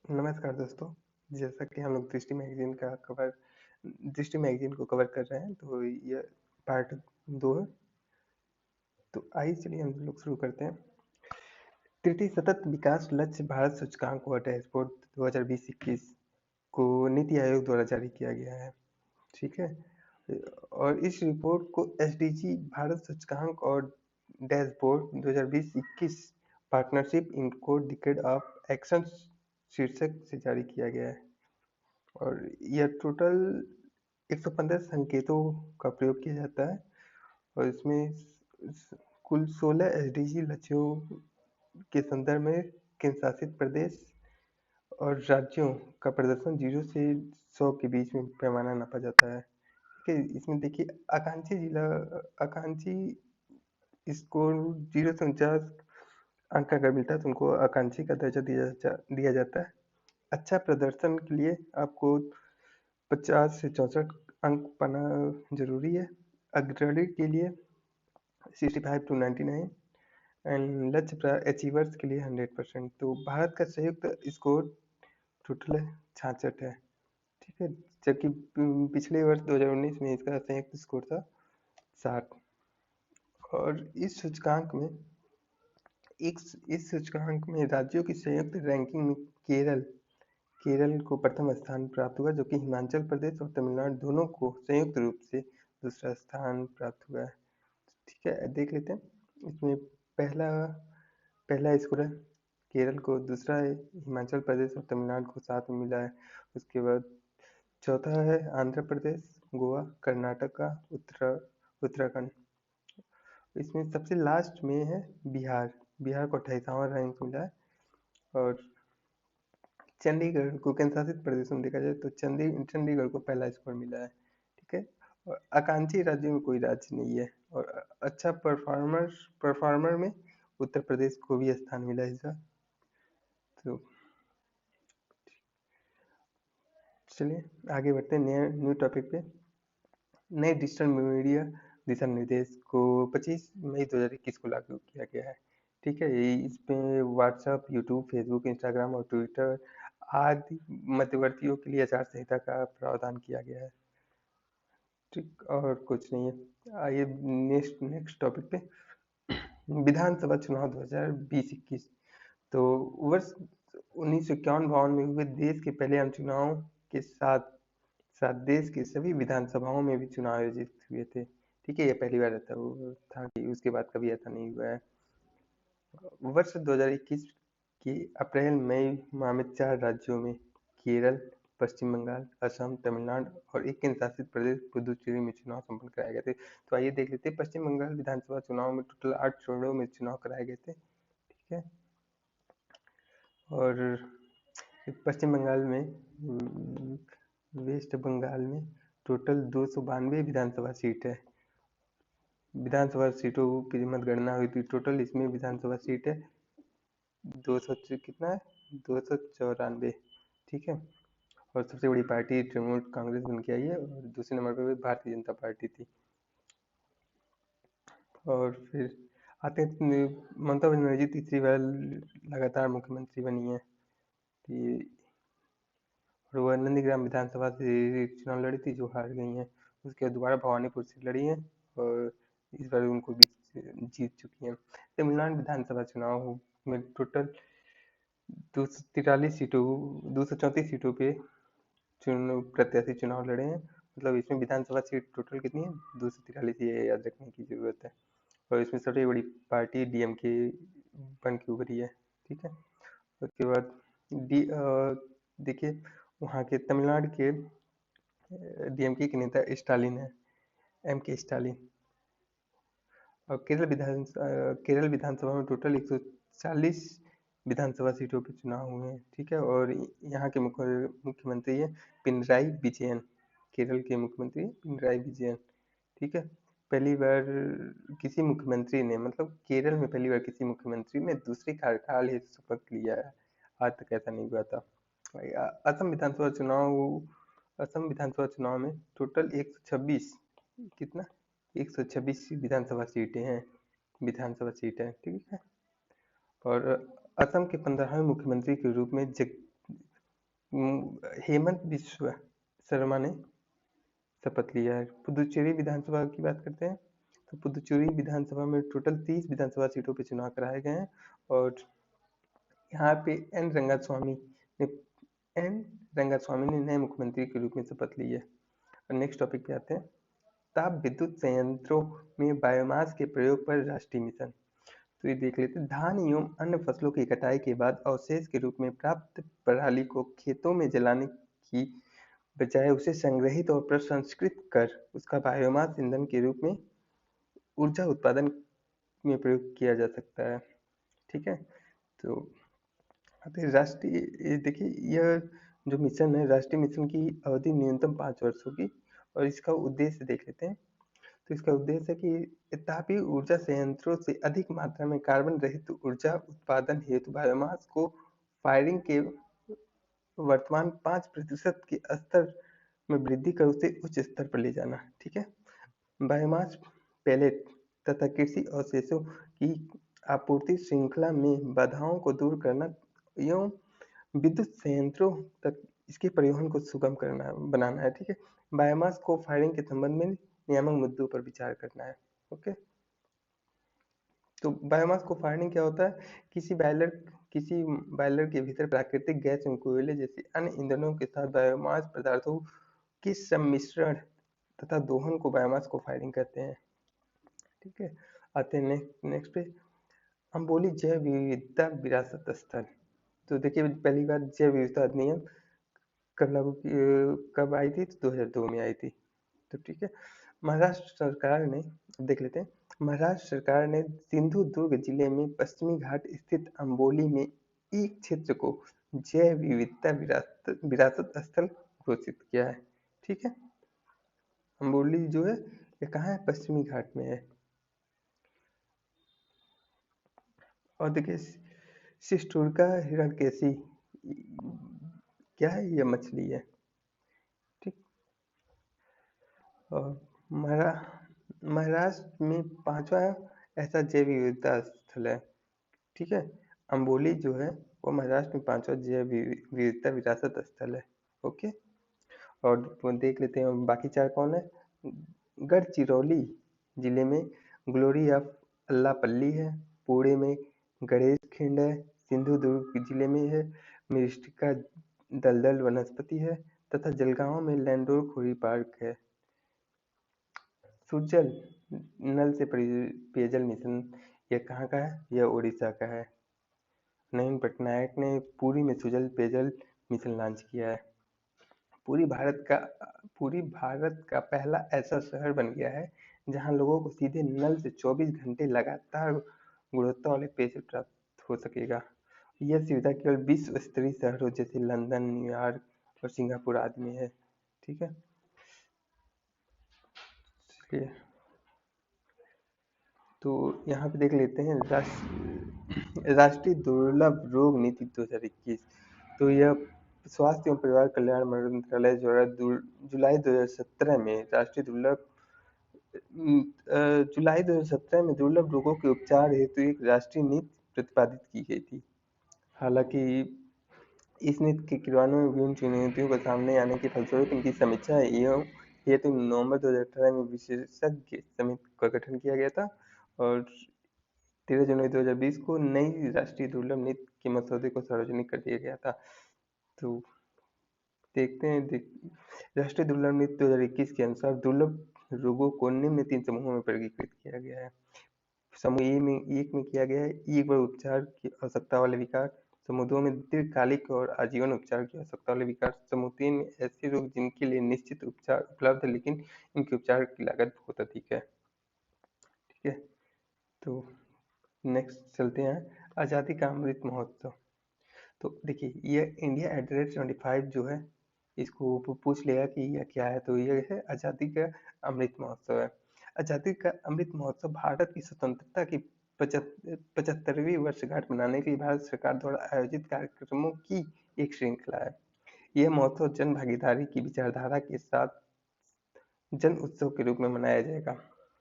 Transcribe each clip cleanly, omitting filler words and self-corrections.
नमस्कार दोस्तों। जैसा कि हम लोग दृष्टि मैगज़ीन को कवर कर रहे हैं, तो ये पार्ट 2 है। तो आइए चलिए हम लोग शुरू करते हैं। तृतीय सतत विकास लक्ष्य भारत सूचकांक व डैशबोर्ड 2020-21 को नीति आयोग द्वारा जारी किया गया है, ठीक है? और इस रिपोर्ट को एसडीजी भारत सूचकांक और dashboard 2020-21 partnership in core decade of action शीर्षक से जारी किया गया है। और यह टोटल 115 संकेतों का प्रयोग किया जाता है और इसमें कुल 16 एसडीजी लक्ष्यों के संदर्भ में केंद्र शासित प्रदेश और राज्यों का प्रदर्शन 0 से 100 के बीच में पैमाना नापा जाता है। ठीक है, इसमें देखिए आकांक्षी स्कोर 0 से 49 अंक अगर मिलता है तो उनको आकांक्षी का दर्जा दिया जाता है। अच्छा प्रदर्शन के लिए आपको 50 से 64 अंक पाना जरूरी है। अग्रणी के लिए 65 to 99 एंड लक्ष्य अचीवर्स के लिए 100%। तो भारत का संयुक्त स्कोर टोटल 66 है, ठीक है, जबकि पिछले वर्ष 2019 में इसका संयुक्त स्कोर था 60। और इस सूचकांक में राज्यों की संयुक्त रैंकिंग में केरल को प्रथम स्थान प्राप्त हुआ, जो कि हिमाचल प्रदेश और तमिलनाडु दोनों को संयुक्त रूप से दूसरा स्थान प्राप्त हुआ है। ठीक है, देख लेते हैं। इसमें पहला स्कोर है केरल को, दूसरा है हिमाचल प्रदेश और तमिलनाडु को साथ में मिला है। उसके बाद चौथा है आंध्र प्रदेश, गोवा, कर्नाटका, उत्तराखंड। इसमें सबसे लास्ट में है बिहार को 28वां रैंक मिला है। और चंडीगढ़ को केंद्र शासित प्रदेश में देखा जाए तो चंडीगढ़ को पहला स्कोर मिला है, ठीक है। और आकांक्षी राज्यों में कोई राज्य नहीं है। और अच्छा परफॉर्मर में उत्तर प्रदेश को भी स्थान मिला है इसका। तो चलिए आगे बढ़ते हैं न्यू टॉपिक पे। नए डिजिटल मीडिया दिशा निर्देश को 25 मई 2021 को लागू किया गया है, ठीक है। इस पे व्हाट्सएप, यूट्यूब, फेसबुक, इंस्टाग्राम और ट्विटर आदि मध्यवर्तियों के लिए आचार संहिता का प्रावधान किया गया है, ठीक, और कुछ नहीं है। आइए नेक्स्ट टॉपिक पे। विधानसभा चुनाव 2020-21। तो वर्ष 1951 में हुए देश के पहले आम चुनाव के साथ साथ देश के सभी विधानसभाओं में भी चुनाव आयोजित हुए थे, ठीक है। ये पहली बार ऐसा था कि उसके बाद कभी ऐसा नहीं हुआ है। वर्ष 2021 के अप्रैल मई माह में 4 राज्यों में केरल, पश्चिम बंगाल, असम, तमिलनाडु और एक केंद्र शासित प्रदेश पुदुचेरी में चुनाव संपन्न कराए गए थे। तो आइए देख लेते हैं। पश्चिम बंगाल विधानसभा चुनाव में टोटल 8 चरणों में चुनाव कराए गए थे, ठीक है। और पश्चिम बंगाल में वेस्ट बंगाल में टोटल 292 विधानसभा सीट है। विधानसभा सीटों की मतगणना हुई थी, टोटल इसमें विधानसभा सीट है 294, ठीक है। और सबसे बड़ी पार्टी तृणमूल कांग्रेस बन के आई है और दूसरे नंबर पर भारतीय जनता पार्टी थी। और फिर आते हैं ममता बनर्जी तीसरी बार लगातार मुख्यमंत्री बनी है। और वह नंदीग्राम विधानसभा से चुनाव लड़ी थी, जो हार गई हैं। उसके बाद दोबारा भवानीपुर से लड़ी हैं और इस बार उनको भी जीत चुकी हैं। तमिलनाडु विधानसभा चुनाव में टोटल 234 सीटों पे प्रत्याशी चुनाव लड़े हैं। मतलब इसमें विधानसभा सीट टोटल कितनी है? 243, ये याद रखने की जरूरत है। और इसमें सबसे बड़ी पार्टी डीएमके बन के उभरी है, ठीक है। उसके बाद देखिए वहाँ के तमिलनाडु के डीएमके के नेता स्टालिन है, एम के स्टालिन। और केरल विधानसभा में टोटल 140 विधानसभा सीटों पे चुनाव हुए हैं, ठीक है। और यहाँ के मुख्यमंत्री है पिनराई विजयन, केरल के मुख्यमंत्री पिनराई विजयन, ठीक है। पहली बार किसी मुख्यमंत्री ने, मतलब केरल में पहली बार किसी मुख्यमंत्री ने दूसरी कार्यकाल हेतु शपथ लिया है। आज तक ऐसा नहीं हुआ था। असम विधानसभा चुनाव में टोटल 126 कितना 126 विधानसभा सीटें हैं, ठीक है। और असम के 15वें मुख्यमंत्री के रूप में हेमंत बिस्वा शर्मा ने शपथ लिया है। पुदुचेरी विधानसभा की बात करते हैं तो पुदुचेरी विधानसभा में टोटल 30 विधानसभा सीटों पे चुनाव कराए गए हैं और यहाँ पे ने एन रंगास्वामी ने नए मुख्यमंत्री के रूप में शपथ ली है। और नेक्स्ट टॉपिक पे आते हैं, ताप विद्युत संयंत्रों में बायोमास के प्रयोग पर राष्ट्रीय मिशन। तो ये देख लेते हैं, धान एवं अन्य फसलों की कटाई के बाद अवशेष के रूप में प्राप्त पराली को खेतों में जलाने की बजाय उसे संग्रहित और प्रसंस्कृत कर उसका बायोमास ईंधन के रूप में ऊर्जा उत्पादन में प्रयोग किया जा सकता है। ठीक है, तो राष्ट्रीय देखिए यह जो मिशन है, राष्ट्रीय मिशन की अवधि न्यूनतम 5 वर्ष होगी और इसका उद्देश्य देख लेते हैं। तो इसका उद्देश्य है कि तापीय ऊर्जा संयंत्रों से अधिक मात्रा में कार्बन रहित ऊर्जा उत्पादन हेतु बायोमास को फायरिंग के वर्तमान 5% के स्तर में वृद्धि कर उसे उच्च स्तर पर ले जाना। ठीक है, बायोमास पैलेट तथा कृषि अवशेषों की आपूर्ति श्रृंखला में बाधाओं को दूर करना एवं विद्युत संयंत्रों तक इसके परिवहन को सुगम करना बनाना है। ठीक है, बायोमास को फायरिंग के संबंध में नियामक मुद्दों पर विचार करना है। ओके, तो बायोमास को फायरिंग क्या होता है, किसी बॉयलर के भीतर प्राकृतिक गैस एवं कोयले जैसे अन्य ईंधनों के साथ बायोमास पदार्थों के सम्मिश्रण तथा दोहन को बायोमास को फायरिंग कहते हैं। ठीक है, आते हैं नेक्स्ट पे, अम्बोली जैव विविधता विरासत स्थल। तो देखिए पहली बार जैव विविधता अधिनियम कब आई थी, तो 2002 में आई थी। तो ठीक है, महाराष्ट्र सरकार ने, देख लेते हैं, महाराष्ट्र सरकार ने सिंधुदुर्ग जिले में पश्चिमी घाट स्थित अम्बोली में एक क्षेत्र को जैव विविधता विरासत स्थल घोषित किया है। ठीक है, अम्बोली जो है ये कहाँ है, पश्चिमी घाट में है। और देखिए सिस्टूरका हिरण्यकेशी क्या है, ये मछली है। ठीक, और महाराष्ट्र में 5वां ऐसा जैव विविधता स्थल है। ठीक है, अम्बोली जो है वो महाराष्ट्र में 5वां जैव विविधता विरासत स्थल है। ओके, और देख लेते हैं बाकी 4 कौन है। गढ़चिरौली जिले में ग्लोरी ऑफ अल्लापल्ली है, पुणे में गणेश खिंड है, सिंधुदुर्ग जिले में है मिरिस्टिका दलदल वनस्पति है तथा जलगांव में लैंडोर खोरी पार्क है। सुजल नल से पेयजल मिशन यह कहाँ का है, यह उड़ीसा का है। नवीन पटनायक ने पुरी में सुजल पेयजल मिशन लॉन्च किया है। पूरी भारत का पहला ऐसा शहर बन गया है जहां लोगों को सीधे नल से 24 घंटे लगातार गुणवत्ता वाले पेयजल प्राप्त हो सकेगा। यह सुविधा केवल विश्व स्तरीय शहरों जैसे लंदन, न्यूयॉर्क और सिंगापुर आदि में है। ठीक है, चलिए तो यहाँ पे देख लेते हैं राष्ट्रीय दुर्लभ रोग नीति 2021। तो यह स्वास्थ्य एवं परिवार कल्याण मंत्रालय द्वारा जुलाई 2017 में जुलाई 2017 में दुर्लभ रोगों के उपचार हेतु एक राष्ट्रीय नीति प्रतिपादित की गई थी। हालांकि इस नीति के क्रियान्वयन में विभिन्न चुनौतियों के सामने आने के फलस्वरूप इनकी समीक्षा एवं हेतु नवंबर 2018 में विशेषज्ञ समिति का गठन किया गया था और 13 जनवरी 2020 को नई राष्ट्रीय दुर्लभ नीति के मसौदे को सार्वजनिक कर दिया गया था। तो देखते हैं राष्ट्रीय दुर्लभ नीति 2021 के अनुसार दुर्लभ रोगों को निम्न 3 समूहों में वर्गीकृत किया गया है। समूह एक में किया गया है एक बार उपचार की आवश्यकता वाले विकार, समूह 2 में दीर्घकालिक और आजीवन उपचार की आवश्यकता वाले विकार, समूह 3 में ऐसे रोग जिनके लिए निश्चित उपचार उपलब्ध है लेकिन इनके उपचार की लागत बहुत अधिक है। ठीक है, तो नेक्स्ट चलते हैं आज़ादी का अमृत महोत्सव। तो देखिए ये India@75 जो है इसको पूछ लेगा कि यह क्या है, तो यह है आज़ादी का अमृत महोत्सव है। आज़ादी का अमृत महोत्सव भारत की स्वतंत्रता की 75वीं वर्षगांठ मनाने के लिए भारत सरकार द्वारा आयोजित कार्यक्रमों की एक श्रृंखला है। यह महोत्सव जन भागीदारी की विचारधारा के साथ जन उत्सव के रूप में मनाया जाएगा।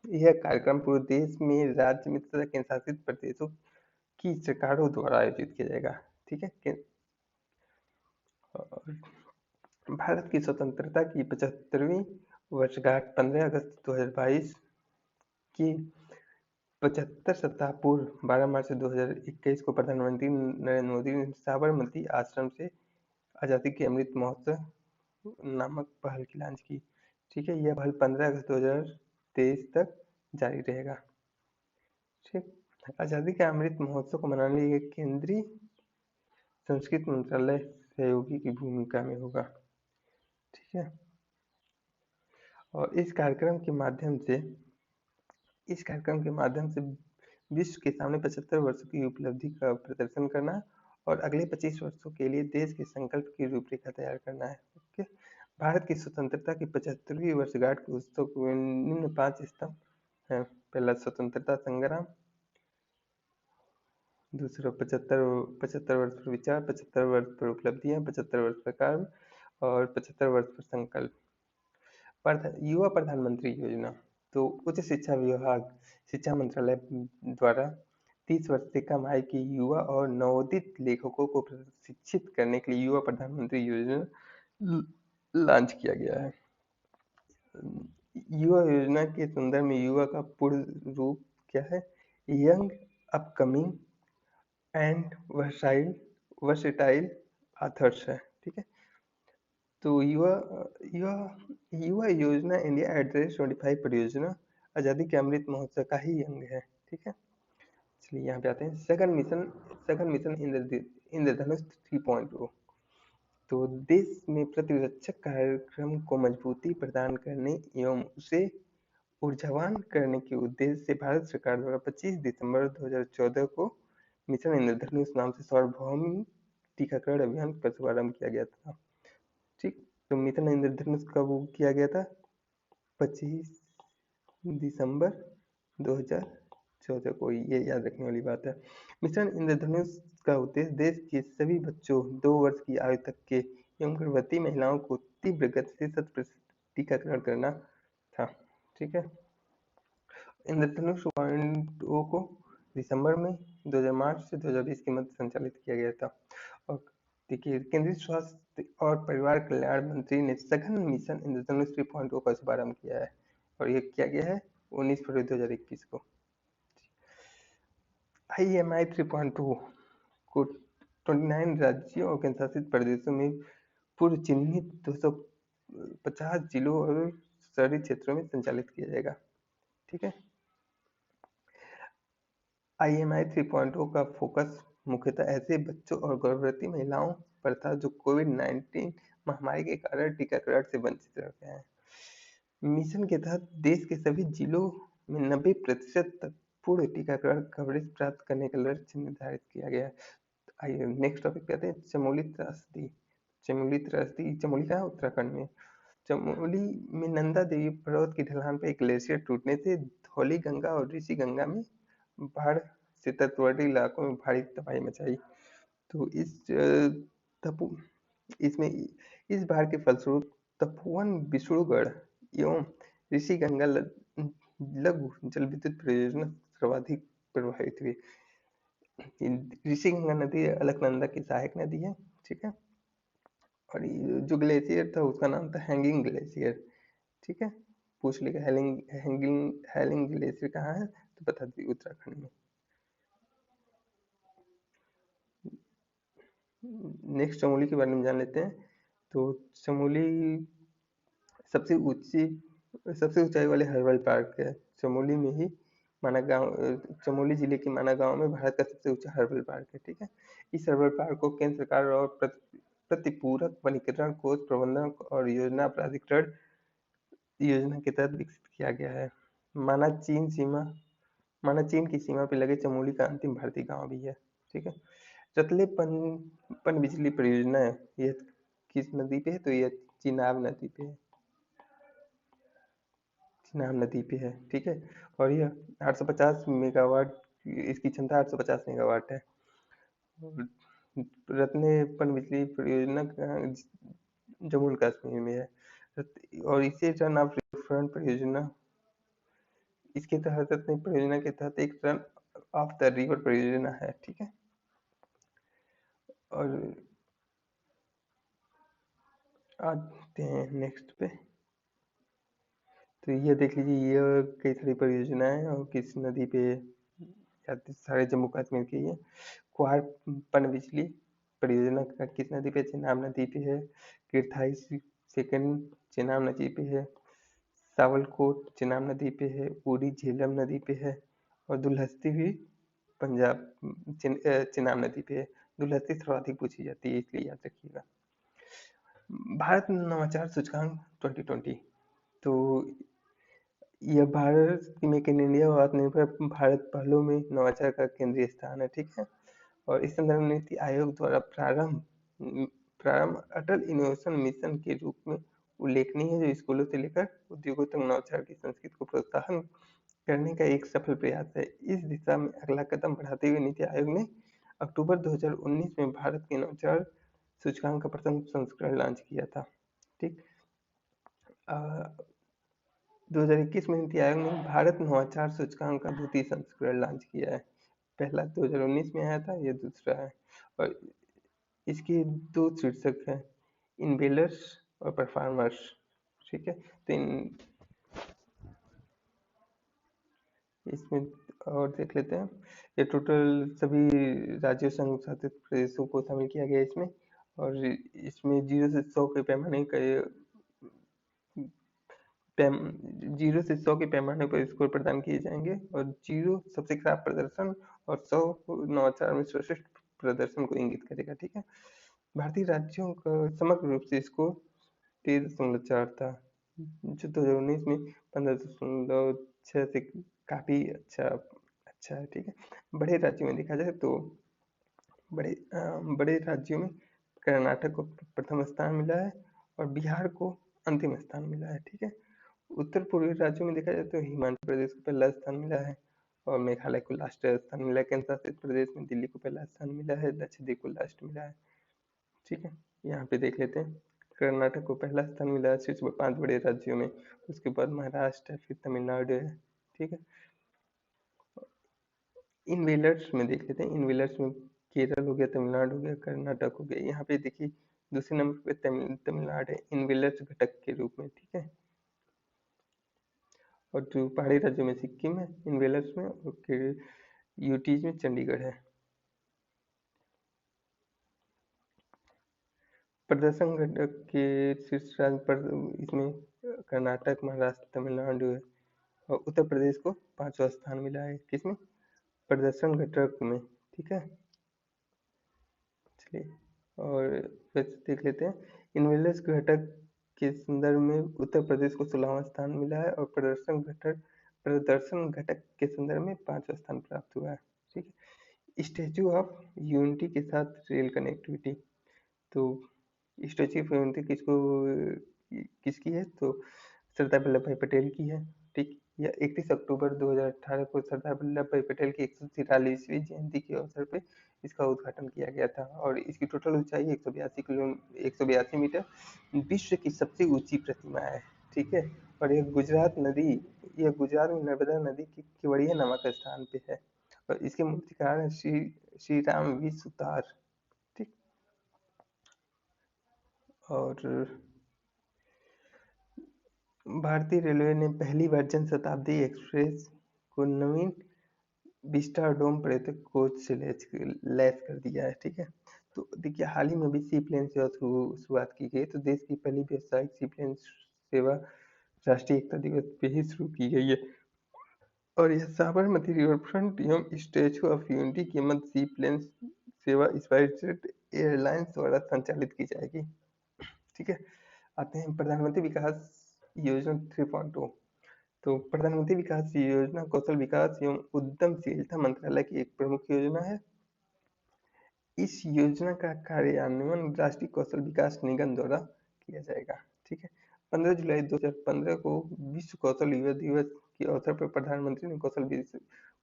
यह कार्यक्रम पूरे देश में राज्य में तथा केंद्र शासित प्रदेशों की सरकारों द्वारा आयोजित किया जाएगा। ठीक है, भारत की स्वतंत्रता की 75वीं वर्षगांठ 15 अगस्त 2022 की 75 सप्ताह पूर्व 12 मार्च 2021 को प्रधानमंत्री नरेंद्र मोदी ने साबरमती आश्रम से आज़ादी के अमृत महोत्सव नामक पहल की लॉन्च की। ठीक है, यह पहल 15 अगस्त 2023 तक जारी रहेगा। ठीक, आज़ादी के अमृत महोत्सव को मनाने के लिए केंद्रीय संस्कृति मंत्रालय सहयोगी की भूमिका में होगा। ठीक है, और इस कार्यक्रम के माध्यम से विश्व के सामने 75 वर्षों की उपलब्धि का प्रदर्शन करना और अगले 25 वर्षों के लिए देश के संकल्प की रूपरेखा तैयार करना है। ओके, भारत की स्वतंत्रता की 75वीं वर्षगांठ के उत्सव को निम्न 5 स्तंभ है। पहला, स्वतंत्रता संग्राम। दूसरा, 75 वर्ष पर विचार, 75 वर्ष पर उपलब्धियां, 75 वर्ष पर कार्य और 75 वर्ष पर संकल्प। युवा प्रधानमंत्री योजना, तो उच्च शिक्षा विभाग, शिक्षा मंत्रालय द्वारा 30 वर्ष से कम आयु के युवा और नवोदित लेखकों को प्रशिक्षित करने के लिए युवा प्रधानमंत्री योजना लॉन्च किया गया है। युवा योजना के संदर्भ में युवा का पूर्ण रूप क्या है? Young, upcoming and versatile authors है। ठीक है, तो युवा युवा युवा योजना इंडिया एड्रेस 25 परियोजना आज़ादी के अमृत महोत्सव का ही अंग है। ठीक है, चलिए यहाँ पे आते हैं। सघन मिशन इंद्रधनुष 3.0। तो देश में प्रतिरक्षक कार्यक्रम को मजबूती प्रदान करने एवं उसे ऊर्जावान करने के उद्देश्य से भारत सरकार द्वारा 25 दिसंबर 2014 को मिशन इंद्रधनुष नाम से सार्वभौमिक टीकाकरण अभियान का शुभारंभ किया गया था। ठीक, तो मिशन इंद्रधनुष कब किया गया था? 25 दिसंबर 2014 को। ये याद रखने वाली बात है। मिशन इंद्रधनुष का उद्देश्य देश के सभी बच्चों 2 वर्ष की आयु तक के एवं गर्भवती महिलाओं को तीव्र गति से 100% टीकाकरण करना था। ठीक है, इंद्रधनुष 2.0 को दिसंबर में 2000 मार्च से 2020 के मध्य संचालित किया गया था। और देखिए, केंद्रीय स्वास्थ्य और परिवार कल्याण मंत्री ने सघन मिशन इंद्रधनुष 3.0 का शुभारंभ किया है और ये किया गया है 19 फरवरी 2021 को। IMI 3.2 को 29 राज्यों और केंद्र शासित प्रदेशों में पूर्व चिन्हित 250 जिलों और शहरी क्षेत्रों में संचालित किया जाएगा। ठीक है, IMI 3.0 का फोकस मुख्यतः ऐसे बच्चों और गर्भवती महिलाओं पर था जो कोविड-19 महामारी के कारण टीकाकरण से वंचित रह गए हैं। मिशन के तहत देश के सभी जिलों में 90% तक पूर्ण टीकाकरण कवरेज प्राप्त करने का लक्ष्य निर्धारित किया गया है। आइए नेक्स्ट टॉपिक पे आते हैं। चमोली त्रासदी। चमोली का उत्तराखंड में। चमोली में नंदा देवी पर्वत की ढलान पर एक ग्लेशियर टूटने से धौली गंगा और ऋषि गंगा में बाढ़ से तटवर्ती इलाकों में भारी तबाही मचाई। तो इस बाढ़ के फलस्वरूप तपोवन, विष्णुगढ़ एवं ऋषि गंगा लघु जल विद्युत परियोजना सर्वाधिक प्रभावित हुई। ऋषि गंगा नदी अलकनंदा की सहायक नदी है। ठीक है, और जो ग्लेशियर था उसका नाम था हैंगिंग ग्लेशियर। ठीक है, पूछ लेगा हैंगिंग ग्लेशियर कहाँ है तो बता दी उत्तराखंड में। नेक्स्ट चमोली के बारे में जान लेते हैं। तो चमोली सबसे ऊंचाई वाले हर्बल पार्क है। चमोली में ही चमोली जिले के माना गांव में भारत का सबसे ऊंचा हर्बल पार्क है। ठीक है, इस हर्बल पार्क को केंद्र सरकार और प्रतिपूरक वनीकरण कोष प्रबंधन और योजना प्राधिकरण योजना के तहत विकसित किया गया है। माना चीन की सीमा पर लगे चमोली का अंतिम भारतीय गांव भी है। ठीक है, रतले पनबिजली परियोजना है, यह किस नदी पे है? तो यह चिनाब नदी पे है। चिनाब नदी पे है। ठीक है, और यह 850 मेगावाट, इसकी क्षमता 850 मेगावाट है। रत्ने पनबिजली परियोजना जम्मू एंड कश्मीर में है और इसे रन ऑफ रिवरफ्रंट परियोजना, इसके तहत रत्ने परियोजना के तहत एक रन ऑफ द रिवर परियोजना है। ठीक है, और आते हैं नेक्स्ट पे। तो ये देख लीजिए, ये कई सारी परियोजनाएं और किस नदी पे, या सारे जम्मू कश्मीर की ये क्वार पनबिजली परियोजना का किस नदी पे, चेनाब नदी पे है। किरथाई सेकंड चेनाब नदी पे है। सावलकोट चेनाब नदी पे है। उड़ी झेलम नदी पे है। और दुलहस्ती भी पंजाब चेनाब नदी पे है। दुलहस्ती सर्वाधिक पूछी जाती है, इसलिए याद रखिएगा। भारत नवाचार सूचकांक 2020, तो यह भारत की मेक इन इंडिया और आत्मनिर्भर भारत पहलों में नवाचार का केंद्रीय स्थान है, ठीक है। और इस संदर्भ में नीति आयोग द्वारा प्रारंभ अटल इनोवेशन मिशन के रूप में उल्लेखनीय है, जो स्कूलों से लेकर उद्योगों तक नवाचार की संस्कृति को प्रोत्साहन करने का एक सफल प्रयास है। इस दिशा में अगला कदम बढ़ाते हुए नीति आयोग ने अक्टूबर 2019 में भारत के नवाचार सूचकांक का प्रथम संस्करण लॉन्च किया था, ठीक। 2021 में नीति आयोग ने भारत नवाचार सूचकांक का द्वितीय संस्करण लॉन्च किया है। पहला 2019 में आया था, ये दूसरा है। और इसके दो शीर्षक हैं, इनवेलर्स और परफॉर्मर्स, ठीक है। तो इसमें और देख लेते हैं। ये टोटल सभी राज्यों संघ शासित प्रदेशों को शामिल किया गया है इसमें। और इसमें 0 से 100 के पैमाने का 0 से 100 के पैमाने पर स्कोर प्रदान किए जाएंगे। और 0 सबसे खराब प्रदर्शन और 100 नवाचार में श्रेष्ठ प्रदर्शन को इंगित करेगा, ठीक है। भारतीय राज्यों का समग्र रूप से स्कोर 13.4 था, जो 2019 में 15.6 से काफी अच्छा है, ठीक है। बड़े राज्यों में देखा जाए तो बड़े राज्यों में कर्नाटक को प्रथम स्थान मिला है और बिहार को अंतिम स्थान मिला है, ठीक है। उत्तर पूर्वी राज्यों में देखा जाए तो हिमाचल प्रदेश को पहला स्थान मिला है और मेघालय को लास्ट स्थान मिला है। केंद्र शासित प्रदेश में दिल्ली को पहला स्थान मिला है, लक्षद्वीप को लास्ट मिला है, ठीक है। यहाँ पे देख लेते हैं, कर्नाटक को पहला स्थान मिला है शीर्ष 5 बड़े राज्यों में। उसके बाद महाराष्ट्र है, फिर तमिलनाडु है, ठीक है। इन व्हीलर्स में देख लेते हैं, इन व्हीलर्स में केरल हो गया, तमिलनाडु हो गया, कर्नाटक हो गया। यहाँ पे देखिए दूसरे नंबर पे तमिलनाडु है इन व्हीलर्स घटक के रूप में, ठीक है। और जो पहाड़ी राज्यों में सिक्किम है इन व्हीलर्स में, और यूटीज में चंडीगढ़ है। प्रदर्शन घटक के शीर्ष राज्य पर इसमें कर्नाटक, महाराष्ट्र, तमिलनाडु है। और उत्तर प्रदेश को 5वां स्थान मिला है, किसमें, प्रदर्शन घटक में, ठीक है। चलिए और फिर देख लेते हैं, इनवेलर्स घटक के संदर्भ में उत्तर प्रदेश को 16वां स्थान मिला है और प्रदर्शन घटक के संदर्भ में 5वां स्थान प्राप्त हुआ है, ठीक है। स्टेच्यू ऑफ यूनिटी के साथ रेल कनेक्टिविटी, तो स्टेच्यू ऑफ यूनिटी किसकी है, तो सरदार वल्लभ भाई पटेल की है, ठीक। यह 31 अक्टूबर 2018 को सरदार वल्लभ भाई पटेल की 143वीं जयंती के अवसर पे इसका उद्घाटन किया गया था। और इसकी टोटल ऊंचाई 182 मीटर, विश्व की सबसे ऊंची प्रतिमा है, ठीक है। और यह गुजरात में नर्मदा नदी की केवड़िया नामक स्थान पे है। और इसके मूर्तिकार हैं श्री राम वी सुतार, ठीक। और भारतीय रेलवे ने पहली बार जनशताब्दी एक्सप्रेस को नवीन विस्टाडोम पर्यटक कोच से लैस कर दिया है, ठीक है। तो देखिए हाल ही में भी सी प्लेन सेवा शुरुआत की गई, तो देश की पहली व्यावसायिक सी प्लेन सेवा राष्ट्रीय एकता दिवस पे ही शुरू की गई है। और यह साबरमती रिवर फ्रंट एवं स्टेच्यू ऑफ यूनिटी की मध्य सी प्लेन सेवा स्पाइसजेट एयरलाइंस द्वारा संचालित की जाएगी, ठीक है। आते हैं प्रधानमंत्री विकास योजना 3.0। तो प्रधानमंत्री विकास योजना कौशल विकास एवं उद्यमशीलता मंत्रालय की एक प्रमुख योजना है। इस योजना का कार्यान्वयन राष्ट्रीय कौशल विकास निगम द्वारा किया जाएगा, ठीक है। 15 जुलाई 2015 को विश्व कौशल युवा दिवस के अवसर पर प्रधानमंत्री ने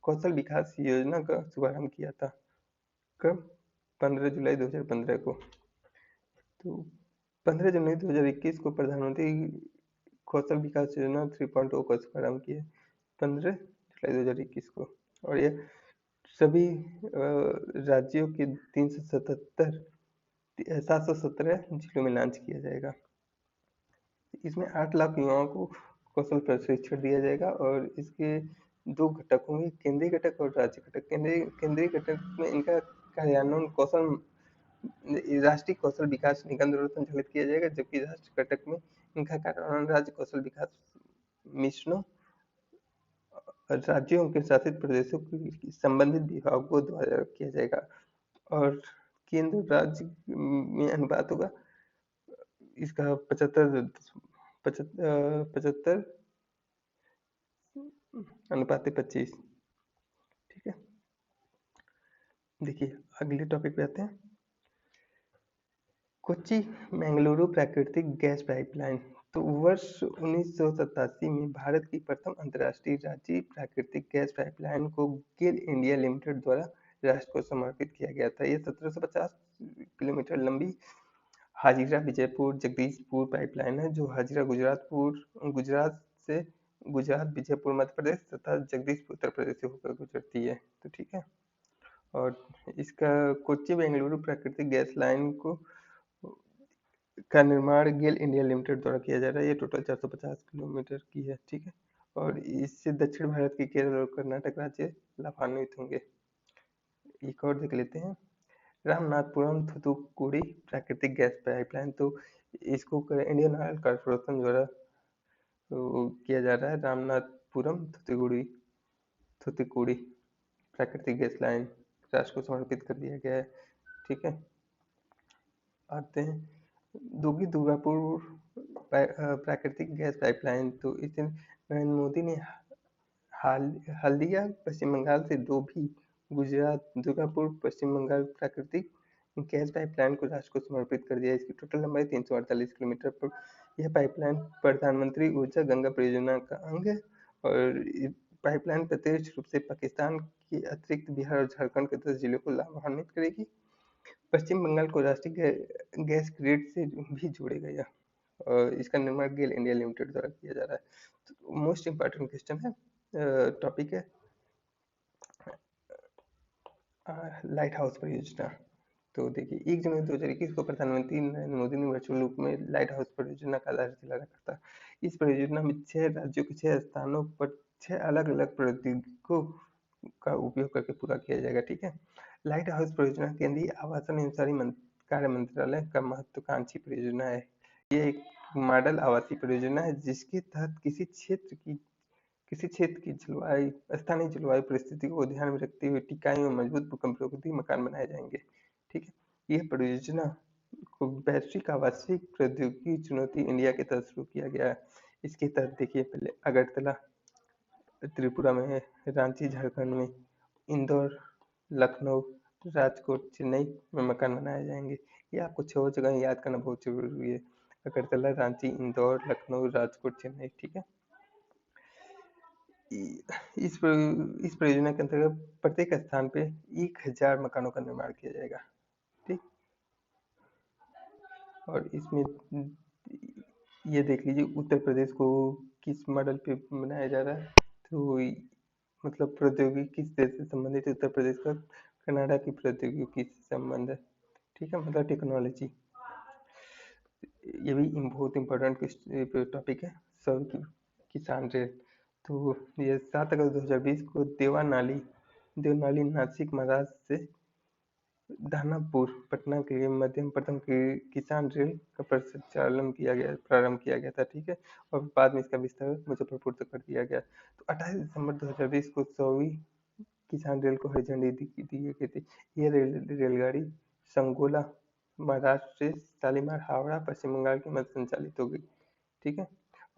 कौशल विकास योजना का शुभारंभ किया था। कब, 15 जुलाई 2015 को। तो 15 जनवरी 2021 को प्रधानमंत्री कौशल विकास योजना 3.0 का शुभारंभ किया, 15 जुलाई 2021 को। और यह सभी राज्यों के 717 जिलों में लॉन्च किया जाएगा। इसमें 8 लाख युवाओं को कौशल प्रशिक्षण दिया जाएगा और इसके 2 घटक होंगे, केंद्रीय घटक और राज्य घटक। केंद्रीय घटक में इनका कार्यान्वयन राष्ट्रीय कौशल विकास निगम द्वारा संचालित किया जाएगा, जबकि राष्ट्र घटक में इनका कार्यान्वयन राज्य कौशल विकास मिशनों और राज्यों के शासित प्रदेशों के संबंधित विभागों द्वारा किया जाएगा। और केंद्र राज्य में अनुपात होगा इसका 75 अनुपात 25। ठीक है, देखिए अगले टॉपिक पे आते हैं। कोच्चि मैंगलुरु प्राकृतिक गैस पाइपलाइन। तो वर्ष 1987 में भारत की प्रथम अंतर्राष्ट्रीय राज्य प्राकृतिक गैस पाइपलाइन को गेल इंडिया लिमिटेड द्वारा राष्ट्र को समर्पित किया गया था। ये 1750 किलोमीटर लंबी हाजिरा विजयपुर जगदीशपुर पाइपलाइन है, जो हाजिरा गुजरात से गुजरात विजयपुर मध्य प्रदेश तथा जगदीशपुर उत्तर प्रदेश से होकर गुजरती है। तो ठीक है, और इसका कोच्चि बेंगलुरु प्राकृतिक गैस लाइन का निर्माण गेल इंडिया लिमिटेड द्वारा किया जा रहा है। ये टोटल 450 किलोमीटर की है। ठीक है, और इससे दक्षिण भारत के केरल और कर्नाटक राज्य लाभान्वित होंगे। एक और देख लेते हैं, रामनाथपुरम थूथुकुडी प्राकृतिक गैस पाइपलाइन। तो इसको इंडियन ऑयल कॉर्पोरेशन द्वारा किया जा रहा है। रामनाथपुरम थूथुकुडी प्राकृतिक गैस लाइन राष्ट्र को समर्पित कर दिया गया है। ठीक है, आते हैं दुगी दुर्गापुर प्राकृतिक गैस पाइपलाइन। तो इस दिन नरेंद्र मोदी ने हल्दिया पश्चिम बंगाल से डोभी गुजरात दुर्गापुर पश्चिम बंगाल प्राकृतिक गैस पाइपलाइन को राष्ट्र को समर्पित कर दिया। इसकी टोटल लंबाई 348 किलोमीटर पर। यह पाइपलाइन प्रधानमंत्री ऊर्जा गंगा परियोजना का अंग है और पाइपलाइन प्रत्यक्ष रूप से पाकिस्तान के अतिरिक्त बिहार और झारखंड के 10 जिलों को लाभान्वित करेगी। पश्चिम बंगाल को राष्ट्रीय गैस ग्रिड से भी जोड़ेगा यह, और इसका निर्माण गेल इंडिया लिमिटेड द्वारा किया जा रहा है। तो मोस्ट इम्पोर्टेंट क्वेश्चन है, टॉपिक है लाइट हाउस परियोजना। तो देखिए 1 जनवरी 2021 को प्रधानमंत्री नरेंद्र मोदी ने वर्चुअल रूप में लाइट हाउस परियोजना का आधारशिला रखा था। इस परियोजना में 6 राज्यों के 6 स्थानों पर 6 अलग अलग प्रौद्योगिकों का उपयोग करके पूरा किया जाएगा। ठीक है, लाइट हाउस परियोजना केंद्रीय आवासन एवं शहरी कार्य मंत्रालय का महत्वाकांक्षी परियोजना है। ये एक मॉडल आवासीय परियोजना है जिसके तहत किसी क्षेत्र की स्थानीय जलवायु परिस्थितियों को ध्यान में रखते हुए टिकाऊ और मजबूत भूकंप रोधी मकान बनाए जाएंगे। ठीक है, यह परियोजना को वैश्विक आवासीय प्रौद्योगिकी चुनौती इंडिया के तहत शुरू किया गया है। इसके तहत देखिए पहले अगरतला त्रिपुरा में है, रांची झारखंड में, इंदौर लखनऊ राजकोट चेन्नई में मकान बनाए जाएंगे। ये आपको 6 जगह याद करना बहुत जरूरी है, अगरतला रांची इंदौर लखनऊ राजकोट चेन्नई। ठीक है, इस परियोजना के अंतर्गत प्रत्येक स्थान पे 1000 मकानों का निर्माण किया जाएगा। ठीक, और इसमें ये देख लीजिए उत्तर प्रदेश को किस मॉडल पे बनाया जा रहा है। तो मतलब प्रौद्योगिकी किस देश से संबंधित है, उत्तर प्रदेश का कनाडा की प्रौद्योगिकी से संबंध है। ठीक है, मतलब टेक्नोलॉजी। ये भी बहुत इम्पोर्टेंट टॉपिक है। सब किसान रेल। तो ये 7 अगस्त 2020 को देवनाली नासिक महाराष्ट्र से दानापुर पटना के लिए मध्यम प्रथम किसान रेल का प्रारंभ किया गया था। ठीक है, और बाद में इसका विस्तार मुजफ्फरपुर तक कर दिया गया। तो 28 दिसंबर 2020 को 100वीं किसान रेल को हरी झंडी दी गई थी। यह रेलगाड़ी संगोला महाराष्ट्र से शालीमार हावड़ा पश्चिम बंगाल के मध्य संचालित होगी। ठीक है,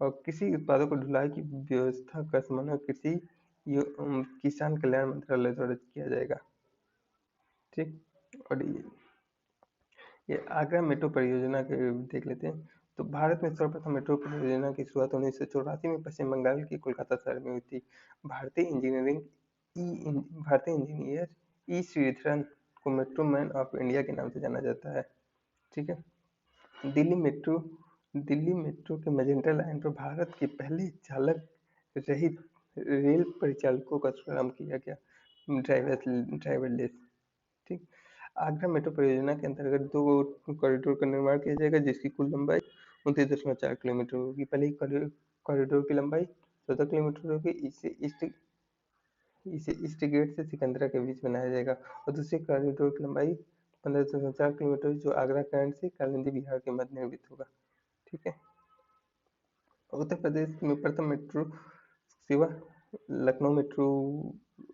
और कृषि उत्पादों को ढुलाई की व्यवस्था का समन्वय किसान कल्याण मंत्रालय द्वारा किया जाएगा। ठीक, और ये आगरा मेट्रो परियोजना के देख लेते हैं। तो भारत में सर्वप्रथम मेट्रो परियोजना की शुरुआत 1984 में पश्चिम बंगाल के कोलकाता शहर में हुई थी। भारतीय इंजीनियर ई श्रीधरन को मेट्रो मैन ऑफ इंडिया के नाम से जाना जाता है। ठीक है, दिल्ली मेट्रो के मेजेंटा लाइन पर भारत के पहले चालक रहित रेल परिचालकों का शुभारंभ किया गया, ड्राइवरलेस। ठीक, आगरा मेट्रो परियोजना के अंतर्गत 2 कॉरिडोर का निर्माण किया जाएगा, जिसकी कुल लंबाई 29.4 किलोमीटर होगी। पहले कॉरिडोर की लंबाई 14 किलोमीटर होगी। इसे ईस्ट गेट से सिकंदरा के बीच बनाया जाएगा, और दूसरे कॉरिडोर की लंबाई 15.4 किलोमीटर, जो आगरा कैंट से कालिंदी बिहार के मध्य निर्मित होगा। ठीक है। उत्तर प्रदेश में प्रथम मेट्रो सेवा लखनऊ मेट्रो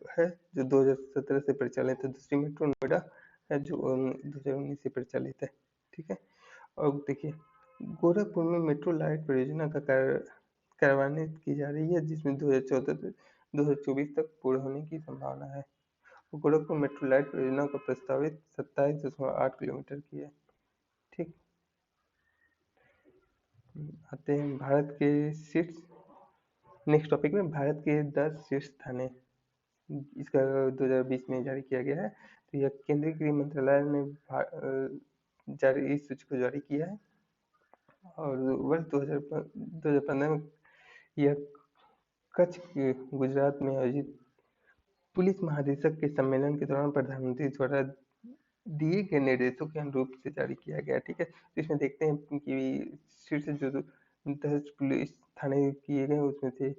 है, जो 2017 से परिचालित है। दूसरी मेट्रो नोएडा है, जो 2019 से परिचालित है। ठीक है। और देखिए, गोरखपुर में मेट्रो लाइट परियोजना का कार्यान्वित की जा रही है, जिसमें 2014 से 2024 तक पूर्ण होने की संभावना है। गोरखपुर मेट्रो लाइट परियोजना का प्रस्तावित 27.8 किलोमीटर की है। ठीक। आते हैं भारत के शीर्ष नेक्स्ट टॉपिक में, भारत के 10 शीर्ष थाने। इसका 2020 में जारी किया गया है। तो यह केंद्रीय गृह मंत्रालय ने जारी इस सूची को जारी किया है, और वर्ष 2015 में यह कच्छ के गुजरात में आयोजित पुलिस महानिदेशक के सम्मेलन के दौरान प्रधानमंत्री द्वारा दिए गए निर्देशों के अनुरूप से जारी किया गया। ठीक है। तो इसमें देखते हैं कि शीर्ष जो 10 पुलिस थाने किए गए, उसमें से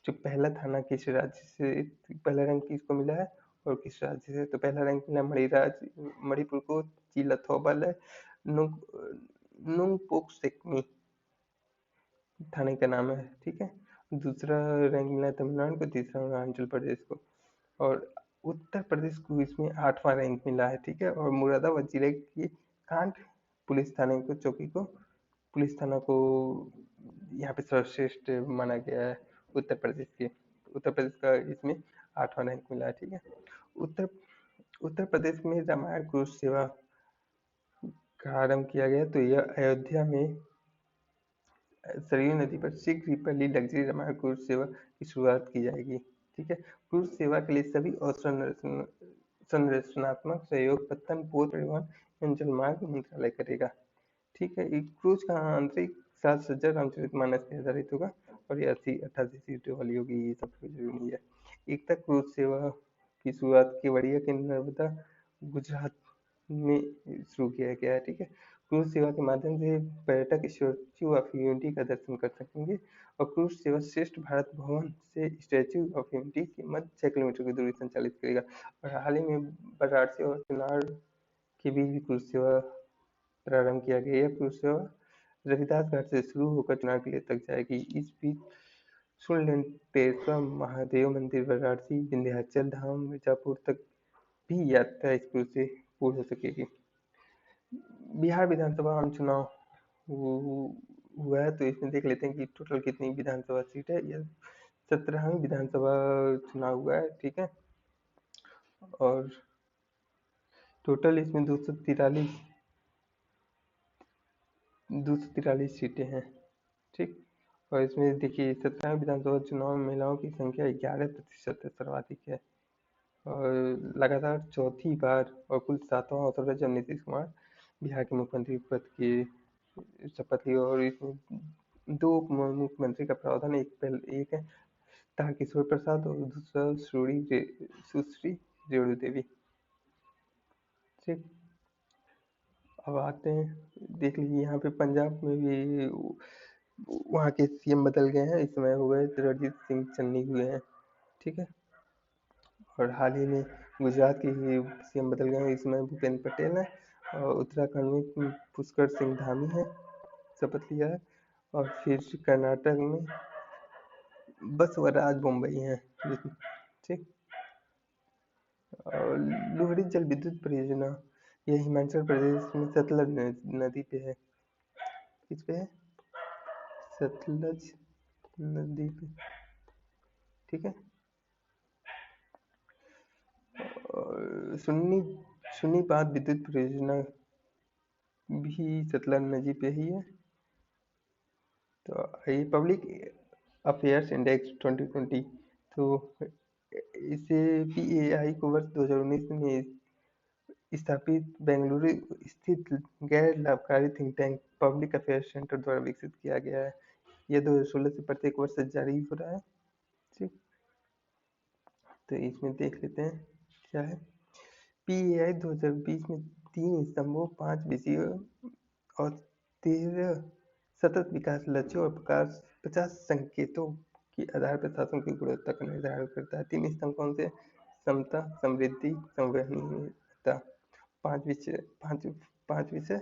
जो पहला थाना किस राज्य से, पहला रैंक किसको मिला है और किस राज्य से। तो पहला रैंक मिला मणिपुर को, जिला थौबल है, नुंगपोक सेकमी थाने का नाम है। ठीक है। दूसरा रैंक मिला तमिलनाडु को, तीसरा अरुणाचल प्रदेश को, और उत्तर प्रदेश को इसमें 8वां रैंक मिला है। ठीक है। और मुरादाबाद जिले की कांड पुलिस थाने को, चौकी को, पुलिस थाना को यहाँ पे सर्वश्रेष्ठ माना गया है उत्तर प्रदेश के। उत्तर प्रदेश का इसमें 8वां रैंक मिला है। ठीक है। उत्तर उत्तर प्रदेश में रामायण क्रूज सेवा का आरंभ किया गया। तो यह अयोध्या में सरयू नदी पर शीघ्र ही पहली लग्जरी रामायण क्रूज सेवा की शुरुआत की जाएगी। ठीक है। क्रूज सेवा के लिए सभी और संरचनात्मक सहयोग पत्तन पोत परिवहन एवं जलमार्ग मंत्रालय करेगा। ठीक है। क्रूज का आंतरिक साज सज्जा रामचरितमानस पे आधारित होगा, और ये 88 सीटों वाली होगी। ये सब जरूरी नहीं है। एकता क्रूज सेवा की शुरुआत केवड़िया के नर्मदा गुजरात में शुरू किया गया है। ठीक है। क्रूज सेवा के माध्यम से पर्यटक स्टैच्यू ऑफ यूनिटी का दर्शन कर सकेंगे, और क्रूज सेवा श्रेष्ठ भारत भवन से स्टैच्यू ऑफ यूनिटी के मध्य 6 किलोमीटर की दूरी संचालित करेगा। और हाल ही में वाराणसी और चुनार के बीच भी क्रूज सेवा प्रारंभ किया गया। यह क्रूज सेवा रविदास घाट से शुरू होकर चुनार किले तक जाएगी। इस बीच शूलंटेश्वर महादेव मंदिर, वाराणसी, विंध्याचल धाम, मिर्जापुर तक भी यात्रा इस क्रूज से पूर्ण हो सकेगी। बिहार विधानसभा आम चुनाव हुआ है, तो इसमें देख लेते हैं कि टोटल कितनी विधानसभा सीट है। यह 17वीं विधानसभा चुनाव हुआ है। ठीक है। और टोटल इसमें 243 सीटें हैं। ठीक। और इसमें देखिए 17वीं विधानसभा चुनाव में महिलाओं की संख्या 11% है, सर्वाधिक है। और लगातार चौथी बार और कुल 7वां अवसर है जब नीतीश कुमार बिहार के मुख्यमंत्री पद की शपथ ली। और इसमें 2 मुख्यमंत्री का प्रावधान, एक है तारकिशोर प्रसाद और दूसरा सुश्री रेणु देवी। ठीक। अब आते हैं, देख लीजिए यहाँ पे पंजाब में भी वहाँ के सीएम बदल गए हैं। इस समय हुए रणजीत सिंह चन्नी हुए हैं। ठीक है। और हाल ही में गुजरात के सीएम बदल गए हैं। इस समय भूपेंद्र पटेल है, और उत्तराखंड में पुष्कर सिंह धामी है, शपथ लिया है। और फिर कर्नाटक में बसवराज बोम्बई है। ठीक। और लोहरी जल विद्युत परियोजना, यह हिमाचल प्रदेश में सतलज नदी पे है। किस पे है? सतलज नदी पे। ठीक है। और सुन्नीपाद विद्युत परियोजना भी सतलज नदी पे ही है। तो ये पब्लिक अफेयर्स इंडेक्स 2020, तो इसे PAI को वर्ष 2019 में स्थापित बेंगलुरु स्थित गैर लाभकारी think tank public affairs centre द्वारा विकसित किया गया है। यह 2016 से प्रत्येक वर्ष जारी हो रहा है। ठीक। तो इसमें देख लेते हैं क्या है। PAI 2020 में 3 स्तंभों, 5 विषयों और 13 सतत विकास लक्ष्यों और 50 संकेतों के आधार पर शासन की गुणवत्ता का निर्धारण करता है। 3 स्तंभ कौन से? समता, समृद्धि, संवहनीयता। 5 विषय: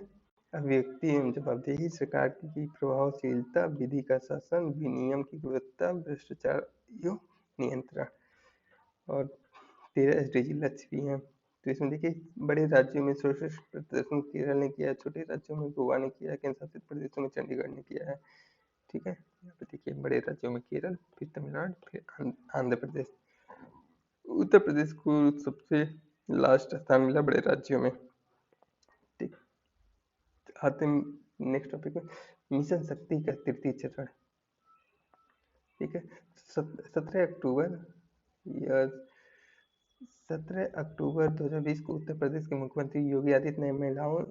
अभिव्यक्ति एवं जवाबदेही, सरकार की प्रभावशीलता, विधि का शासन, विनियम की गुणवत्ता, भ्रष्टाचार एवं नियंत्रण। और 13 SDG लक्ष्य भी हैं। तो इसमें देखिए, बड़े राज्यों में सर्वश्रेष्ठ प्रदर्शन केरल ने किया है, छोटे राज्यों में गोवा ने किया है, केंद्र शासित प्रदेशों में चंडीगढ़ ने किया है। ठीक है, यहाँ पे देखिए बड़े राज्यों में केरल, फिर तमिलनाडु, फिर आंध्र प्रदेश। उत्तर प्रदेश को सबसे लास्ट स्थान मिला बड़े राज्यों में। ठीक, आते नेक्स्ट टॉपिक में, मिशन शक्ति का तृतीय चरण। ठीक है, 17 अक्टूबर या 17 अक्टूबर 2020 को उत्तर प्रदेश के मुख्यमंत्री योगी आदित्यनाथ ने महिलाओं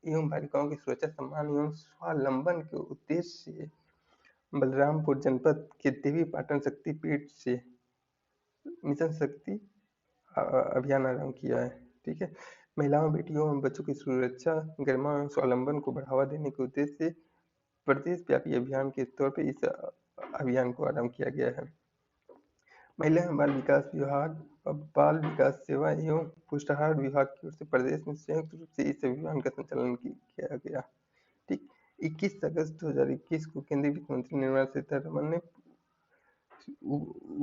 एवं बालिकाओं की सुरक्षा, सम्मान एवं स्वावलंबन के उद्देश्य से बलरामपुर जनपद के देवी पाटन शक्तिपीठ से मिशन शक्ति अभियान आरंभ किया है। ठीक है, महिलाओं, बेटियों एवं बच्चों की सुरक्षा, गरिमा एवं स्वावलंबन को बढ़ावा देने के उद्देश्य से प्रदेश व्यापी अभियान के तौर पर इस अभियान को आरंभ किया गया है। महिला एवं बाल विकास विभाग और बाल विकास सेवा एवं पुष्टाहार विभाग की ओर से प्रदेश में संयुक्त रूप से इस अभियान का संचालन किया गया। ठीक, 21 अगस्त 2021 को केंद्रीय वित्त मंत्री निर्मला सीतारमण ने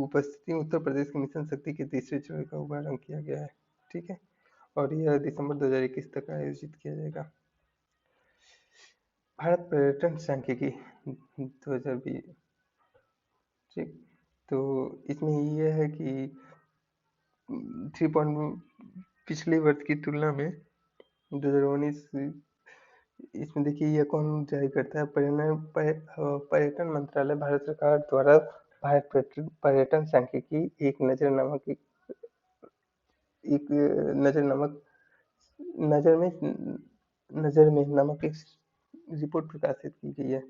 उपस्थिति में उत्तर प्रदेश के मिशन शक्ति के तीसरे चरण का शुभारंभ किया गया है। ठीक है, और यह दिसंबर 2021 तक आयोजित किया जाएगा। भारत पर्यटन सांख्यिकी 2020। ठीक, तो इसमें यह है कि 3 पिछले वर्ष की तुलना में 2019, इसमें देखिए यह कौन जारी करता है? पर्यटन मंत्रालय, भारत सरकार द्वारा भारत पर्यटन सांख्यिकी एक नजर नामक एक रिपोर्ट प्रकाशित की गई है।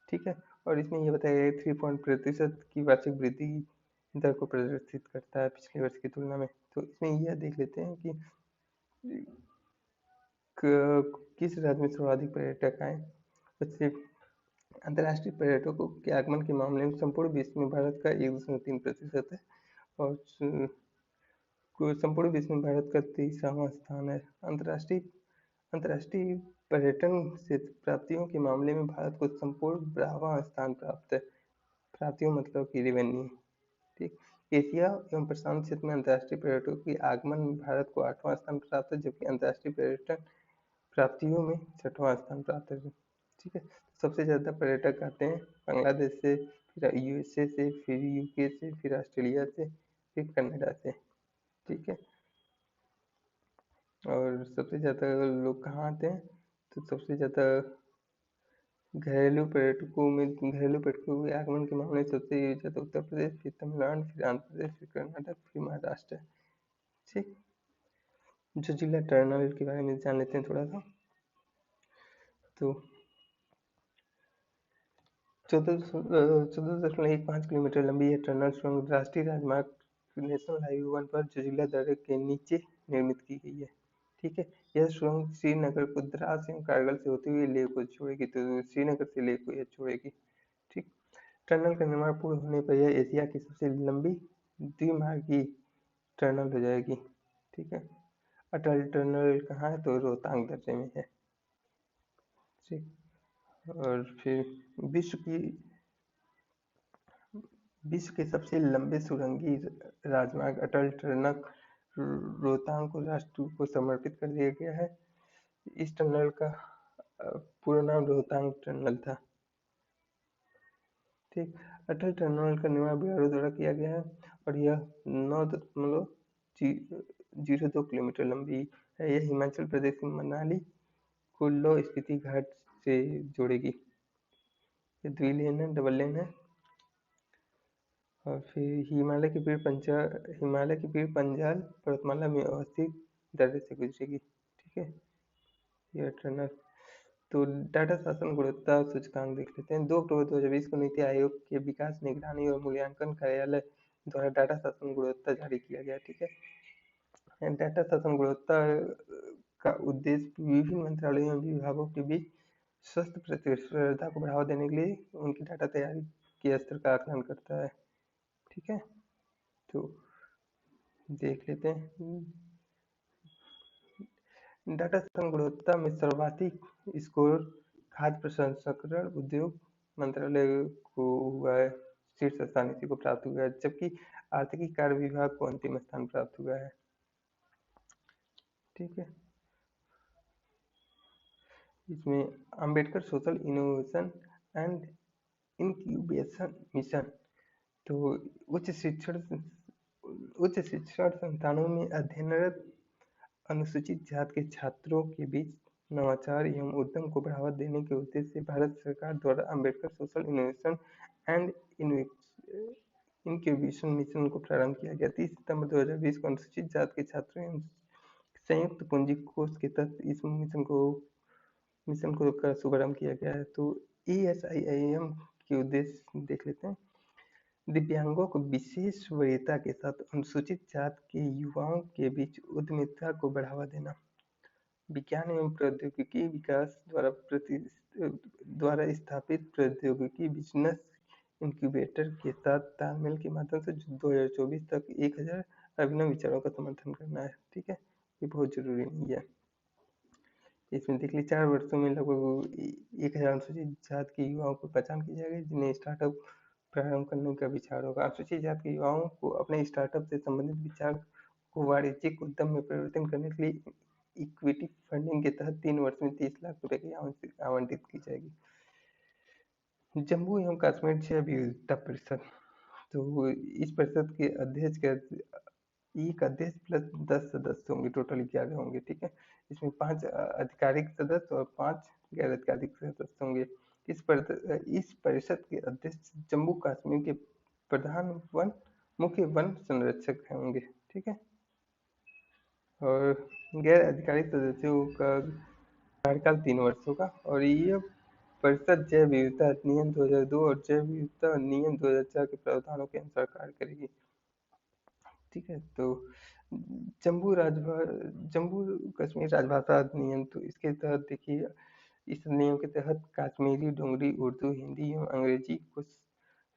ठीक है, और इसमें यह बताया गया 3% की वार्षिक वृद्धि दर को प्रदर्शित करता है पिछले वर्ष की तुलना में। तो इसमें यह देख लेते हैं कि किस राज्य में सर्वाधिक पर्यटक आए। वैसे अंतर्राष्ट्रीय पर्यटकों के आगमन के मामले में संपूर्ण विश्व में भारत का 1.3% है और संपूर्ण विश्व में भारत का 23वां स्थान है। अंतर्राष्ट्रीय पर्यटन से प्राप्तियों के मामले में भारत को संपूर्ण 12वां स्थान प्राप्त है। प्राप्तियों मतलब की रेवेन्यू। ठीक, एशिया एवं प्रशांत क्षेत्र में अंतर्राष्ट्रीय पर्यटकों के आगमन में भारत को 8वां स्थान प्राप्त है, जबकि अंतर्राष्ट्रीय पर्यटन प्राप्तियों में 6वां स्थान प्राप्त है। ठीक है, सबसे ज़्यादा पर्यटक आते हैं बांग्लादेश से, फिर USA से, फिर UK से, फिर ऑस्ट्रेलिया से, फिर कनाडा से। ठीक है, और सबसे ज़्यादा लोग कहाँ आते हैं? तो सबसे ज़्यादा घरेलू पर्यटकों के आगमन के मामले में सबसे ज़्यादा उत्तर प्रदेश, फिर तमिलनाडु, फिर आंध्र प्रदेश, फिर कर्नाटक, फिर महाराष्ट्र। ठीक, जो जिला टर्नल के बारे में जान लेते हैं थोड़ा सा। तो 14.15 किलोमीटर लंबी यह टनल सुरंग राष्ट्रीय राजमार्ग नेशनल हाईवे 1 पर जोजिला दर्रे के नीचे निर्मित की गई है। ठीक है, यह सुरंग श्रीनगर को द्रास एवं कारगिल से होते हुए लेह को छोड़ेगी। तो श्रीनगर से लेह को यह छोड़ेगी। ठीक, टनल का निर्माण पूर्ण होने पर यह एशिया की सबसे लंबी द्विमार्गी टनल हो जाएगी। ठीक है, अटल टनल कहाँ है? तो रोहतांग दर्रे में है। ठीक, और फिर विश्व के सबसे लंबे सुरंगी राजमार्ग अटल टनल रोहतांग को राष्ट्र को समर्पित कर दिया गया है। इस टनल का पूरा नाम रोहतांग टनल था। ठीक, अटल टनल का निर्माण बिहार द्वारा किया गया है और यह 9.02 किलोमीटर लंबी है। यह हिमाचल प्रदेश के मनाली कुल्लू स्पीति घाट से जोड़ेगी। ये द्विलेन है, डबल लेन है। और फिर हिमालय के पीर पंजाल पर्वतमाला में अवस्थित दर्रे से गुजरेगी। ठीक है, यह टनल। तो डाटा शासन गुणवत्ता सूचकांक देख लेते हैं। 2 अक्टूबर 2020 को नीति आयोग के विकास, निगरानी और मूल्यांकन कार्यालय द्वारा डाटा शासन गुणवत्ता जारी किया गया। ठीक है, डाटा शासन गुणवत्ता का उद्देश्य विभिन्न मंत्रालयों और विभागों के बीच स्वस्थ प्रतिस्पर्धा को बढ़ावा देने के लिए उनकी डाटा तैयारी के स्तर का आकलन करता है। ठीक है, तो देख लेते हैं। डाटा शासन गुणवत्ता में सर्वाधिक स्कोर खाद्य प्रसंस्करण उद्योग मंत्रालय को हुआ है, शीर्ष स्थान इसी को प्राप्त हुआ है, जबकि आर्थिक कार्य विभाग को अंतिम स्थान प्राप्त हुआ है। ठीक है, इसमें Ambedkar social innovation and incubation mission, तो उच्च शिक्षण संस्थानों में अध्ययनरत अनुसूचित जाति के छात्रों के बीच नवाचार एवं उद्यम को बढ़ावा देने के उद्देश्य से भारत सरकार द्वारा Ambedkar social innovation and incubation mission को प्रारंभ किया गया। 30 सितंबर 2020 को अनुसूचित जाति के छात्रों एवं संयुक्त पूंजी कोष के तहत इस मिशन को का शुभारंभ किया गया है। तो ESIIM के उद्देश्य देख लेते हैं। दिव्यांगों को विशेष वरीयता के साथ अनुसूचित जाति के युवाओं के बीच उद्यमिता को बढ़ावा देना, विज्ञान एवं प्रौद्योगिकी विकास द्वारा स्थापित प्रौद्योगिकी बिजनेस इंक्यूबेटर के साथ तालमेल के माध्यम से 2024 तक 1000 अभिनव विचारों का समर्थन करना है। ठीक है, ये बहुत जरूरी नहीं है। इसमें देख लीजिए 4 वर्षों में लगभग 1000 अनुसूचित जाति के युवाओं की पहचान की जाएगी जिन्हें स्टार्टअप प्रारंभ करने का विचार होगा। अनुसूचित जाति के युवाओं को अपने स्टार्टअप से संबंधित विचार को वाणिज्यिक उद्यम में परिवर्तन करने के लिए इक्विटी फंडिंग के तहत 3 वर्ष में 30 लाख रुपए की आवंटित की जाएगी। जम्मू एवं कश्मीर जैव विविधता परिषद, तो इस परिषद के अध्यक्ष एक अध्यक्ष प्लस 10 सदस्य होंगे, टोटल 11 होंगे। ठीक है, इसमें 5 आधिकारिक सदस्य और 5 गैर आधिकारिक सदस्य होंगे। इस परिषद के अध्यक्ष जम्मू कश्मीर के प्रधान मुख्य वन संरक्षक होंगे। ठीक है, और गैर आधिकारिक सदस्यों का कार्यकाल 3 वर्ष होगा। और ये परिषद जैव विविधता अधिनियम 2002 और जैव विविधता नियम 2004 के प्रावधानों के अनुसार कार्य करेगी। ठीक है, तो जम्मू कश्मीर राजभाषा अधिनियम, तो इसके तहत देखिए इस नियम के तहत कश्मीरी, डोगरी, उर्दू, हिंदी एवं अंग्रेजी कुछ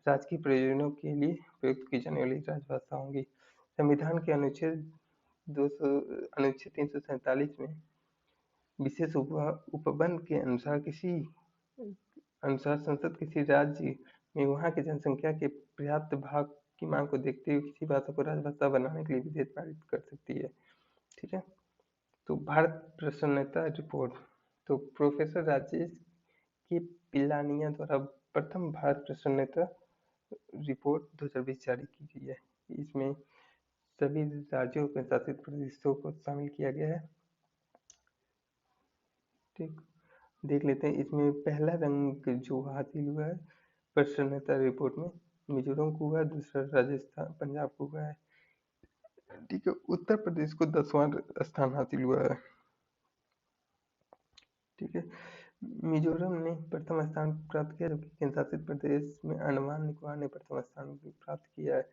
राजकीय प्रयोजनों के लिए प्रयुक्त की जाने वाली राजभाषा होंगी। संविधान के अनुच्छेद 347 में विशेष उपबंध के अनुसार संसद किसी राज्य में वहाँ की जनसंख्या के पर्याप्त भाग की मांग को देखते हुए किसी भाषा को राजभाषा बनाने के लिए विधेयक पारित कर सकती है। ठीक है, तो भारत प्रसन्नता रिपोर्ट, तो प्रोफेसर राजेश के पिल्लानिया द्वारा प्रथम भारत प्रसन्नता रिपोर्ट 2020 जारी की गई है। इसमें सभी राज्यों के शासित प्रदेशों को शामिल किया गया है। ठीक, देख लेते हैं। इसमें पहला रंग जो हासिल हुआ है प्रसन्नता रिपोर्ट में मिजोरम को हुआ है, दूसरा राजस्थान पंजाब को हुआ है। ठीक है, उत्तर प्रदेश को 10वां स्थान हासिल हुआ है। ठीक है, मिजोरम ने प्रथम स्थान प्राप्त किया, जबकि केंद्र शासित प्रदेश में अंडमान निकोबार ने प्रथम स्थान प्राप्त किया है।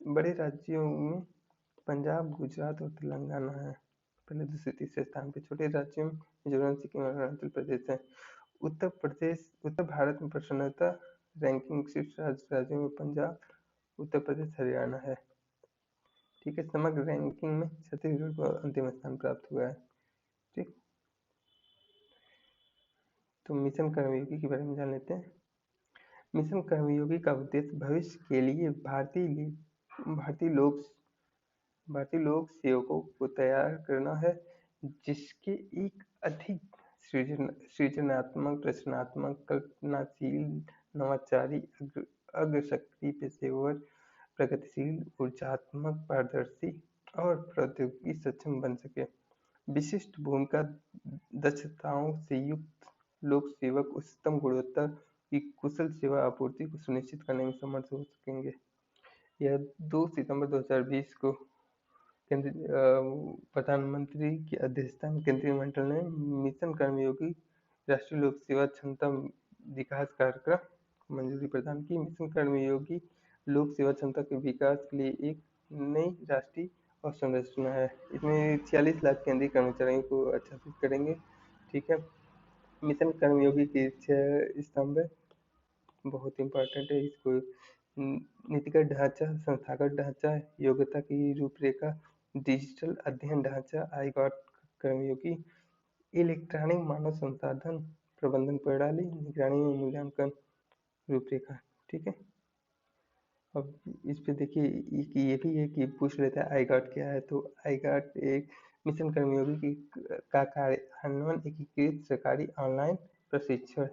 बड़े राज्यों में पंजाब, गुजरात और तेलंगाना है पहले, दूसरे, तीसरे स्थान पे। छोटे राज्यों में मिजोरम, सिक्किम और अरुणाचल प्रदेश है। उत्तर भारत में प्रसन्नता रैंकिंग शीर्ष राज्यों में पंजाब, उत्तर प्रदेश, हरियाणा है। ठीक है, समग्र रैंकिंग में छत्तीसगढ़ को अंतिम स्थान प्राप्त हुआ है। ठीक, तो मिशन कर्मयोगी के बारे में जान लेते हैं। मिशन कर्मयोगी का उद्देश्य भविष्य के लिए भारतीय लोक सेवकों को तैयार करना है, जिसके एक अधिक सृजनात्मक, रचनात्मक, कल्पनाशील, नवाचारी, अग्रसक्रिय, पेशेवर, प्रगतिशील, ऊर्जात्मक, पारदर्शी और प्रौद्योगिकी सक्षम बन सके। विशिष्ट भूमिका दक्षताओं से युक्त लोक सेवक उच्चतम गुणवत्ता की कुशल सेवा आपूर्ति को सुनिश्चित करने में समर्थ हो सकेंगे। यह 2 सितंबर 2020 को प्रधानमंत्री की अध्यक्षता में केंद्रीय मंत्रिमंडल ने मिशन कर्मयोगी राष्ट्रीय लोक सेवा क्षमता विकास कार्यक्रम को मंजूरी प्रदान की। मिशन कर्मयोगी लोक सेवा क्षमता के विकास के लिए एक नई राष्ट्रीय और संरचना है। इसमें 46 लाख केंद्रीय कर्मचारियों को आच्छादित करेंगे। ठीक है। मिशन कर्मयोगी की 6 स्तंभ है, बहुत इंपॉर्टेंट है इसको। नीतिगत ढांचा, संस्थागत ढांचा, योग्यता की रूपरेखा, डिजिटल अध्ययन ढांचा, आईगॉट कर्मयोगी, इलेक्ट्रॉनिक मानव संसाधन प्रबंधन प्रणाली, निगरानी और मूल्यांकन रूपरेखा। ठीक है। अब इस पे देखिए ये भी है कि पूछ लेता है आईगॉट क्या है। तो आईगॉट एक मिशन कर्मयोगी की का कार्यान्वयन एकीकृत सरकारी ऑनलाइन प्रशिक्षण